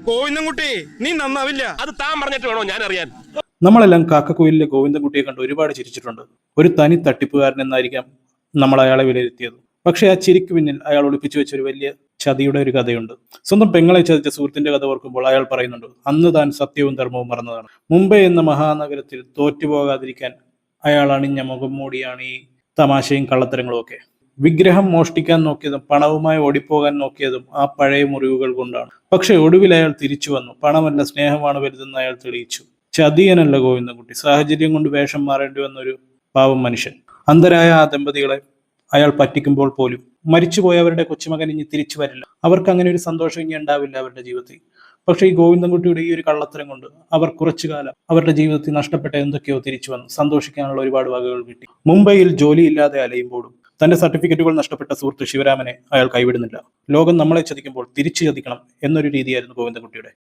ഗോവിന്ദൻകുട്ടി നീ നന്നാവില്ല. അത് താൻ പറഞ്ഞിട്ട് വേണോ ഞാൻ അറിയാൻ? നമ്മളെല്ലാം കാക്കക്കുയിലിലെ ഗോവിന്ദൻകുട്ടിയെ കണ്ട് ഒരുപാട് ചിരിച്ചിട്ടുണ്ട്. ഒരു തനി തട്ടിപ്പുകാരൻ എന്നായിരിക്കാം നമ്മൾ അയാളെ വിലയിരുത്തിയത്. പക്ഷെ ആ ചിരിക്ക് പിന്നിൽ അയാൾ ഒളിപ്പിച്ചു വെച്ച ഒരു വലിയ ചതിയുടെ ഒരു കഥയുണ്ട്. സ്വന്തം പെങ്ങളെ ചതിച്ച സുഹൃത്തിന്റെ കഥ ഓർക്കുമ്പോൾ അയാൾ പറയുന്നുണ്ട്, അന്ന് താൻ സത്യവും ധർമ്മവും മറന്നതാണ്. മുംബൈ എന്ന മഹാനഗരത്തിൽ തോറ്റുപോകാതിരിക്കാൻ അയാൾ അണിഞ്ഞ മുഖം മൂടിയാണ് ഈ തമാശയും കള്ളത്തരങ്ങളും ഒക്കെ. വിഗ്രഹം മോഷ്ടിക്കാൻ നോക്കിയതും പണവുമായി ഓടിപ്പോകാൻ നോക്കിയതും ആ പഴയ മുറിവുകൾ കൊണ്ടാണ്. പക്ഷെ ഒടുവിൽ അയാൾ തിരിച്ചു വന്നു. പണമല്ല സ്നേഹമാണ് വലുതെന്ന് അയാൾ തെളിയിച്ചു. ചതിയനല്ല ഗോവിന്ദൻകുട്ടി, സാഹചര്യം കൊണ്ട് വേഷം മാറേണ്ടി വന്ന ഒരു പാവം മനുഷ്യൻ. അന്ധരായ ആ ദമ്പതികളെ അയാൾ പറ്റിക്കുമ്പോൾ പോലും മരിച്ചുപോയവരുടെ കൊച്ചുമകൻ ഇനി തിരിച്ചു വരില്ല, അവർക്ക് അങ്ങനെ ഒരു സന്തോഷം ഇനി ഉണ്ടാവില്ല അവരുടെ ജീവിതത്തിൽ. പക്ഷേ ഈ ഗോവിന്ദൻകുട്ടിയുടെ ഈ ഒരു കള്ളത്തരം കൊണ്ട് അവർ കുറച്ചു കാലം അവരുടെ ജീവിതത്തിൽ നഷ്ടപ്പെട്ട എന്തൊക്കെയോ തിരിച്ചു വന്നു. സന്തോഷിക്കാനുള്ള ഒരുപാട് വകകൾ കിട്ടി. മുംബൈയിൽ ജോലിയില്ലാതെ അലയുമ്പോഴും തന്റെ സർട്ടിഫിക്കറ്റുകൾ നഷ്ടപ്പെട്ട സുഹൃത്ത് ശിവരാമനെ അയാൾ കൈവിടുന്നില്ല. ലോകം നമ്മളെ ചതിക്കുമ്പോൾ തിരിച്ചു ചതിക്കണം എന്നൊരു രീതിയായിരുന്നു ഗോവിന്ദൻകുട്ടിയുടെ.